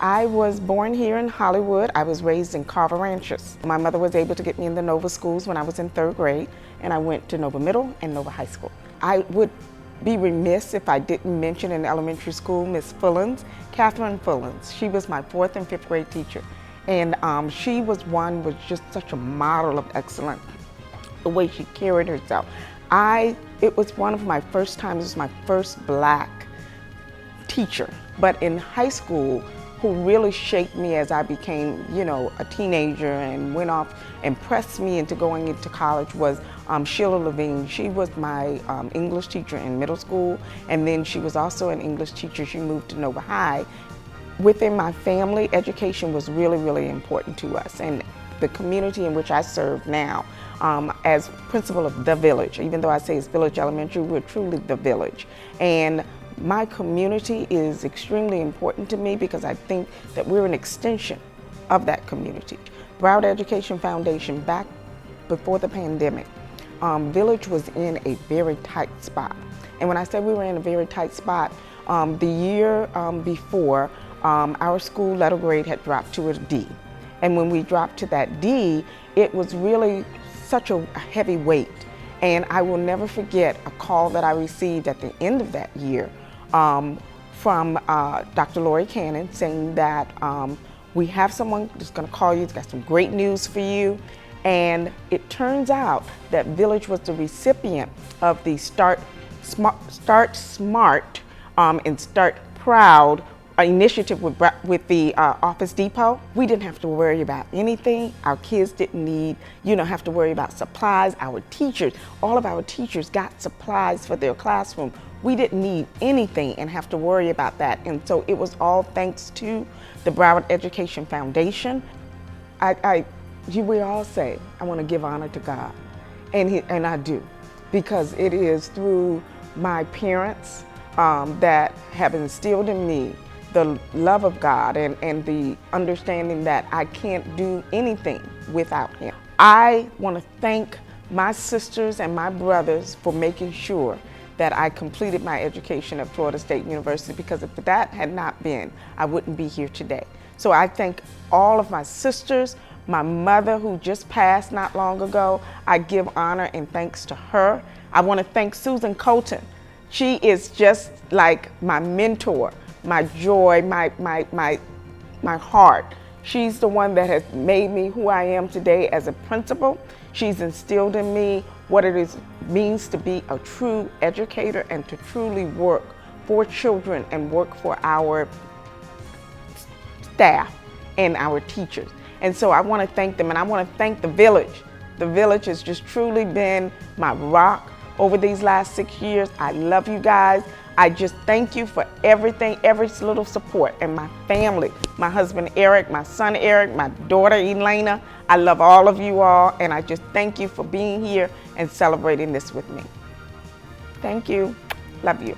I was born here in Hollywood. I was raised in Carver Ranches. My mother was able to get me in the Nova schools when I was in 3rd grade, and I went to Nova Middle and Nova High School. I would be remiss if I didn't mention in elementary school Miss Fullens, Catherine Fullens. She was my 4th and 5th grade teacher, and she was just such a model of excellence, the way she carried herself. It was one of my first times, it was my first black teacher, but in high school, who really shaped me as I became, a teenager and went off and pressed me into going into college was Sheila Levine. She was my English teacher in middle school, and then she was also an English teacher. She moved to Nova High. Within my family, education was really, really important to us, and the community in which I serve now, as principal of the village, even though I say it's Village Elementary, we're truly the village. And my community is extremely important to me because I think that we're an extension of that community. Broward Education Foundation, back before the pandemic, Village was in a very tight spot. And when I say we were in a very tight spot, the year before, our school letter grade had dropped to a D. And when we dropped to that D, it was really such a heavy weight. And I will never forget a call that I received at the end of that year from Dr. Lori Cannon saying that we have someone that's going to call you, it's got some great news for you. And it turns out that Village was the recipient of the Start Smart and Start Proud initiative with the Office Depot. We didn't have to worry about anything. Our kids didn't have to worry about supplies. Our teachers, all of our teachers got supplies for their classroom. We didn't need anything and have to worry about that. And so it was all thanks to the Broward Education Foundation. We all say, I want to give honor to God. And I do, because it is through my parents that have instilled in me the love of God and the understanding that I can't do anything without Him. I want to thank my sisters and my brothers for making sure that I completed my education at Florida State University, because if that had not been, I wouldn't be here today. So I thank all of my sisters, my mother who just passed not long ago. I give honor and thanks to her. I want to thank Susan Colton. She is just like my mentor, my joy, my heart. She's the one that has made me who I am today as a principal. She's instilled in me what it means to be a true educator and to truly work for children and work for our staff and our teachers. And so I want to thank them, and I want to thank the village. The village has just truly been my rock over these last 6 years. I love you guys. I just thank you for everything, every little support, and my family, my husband Eric, my son Eric, my daughter Elena. I love all of you all, and I just thank you for being here and celebrating this with me. Thank you. Love you.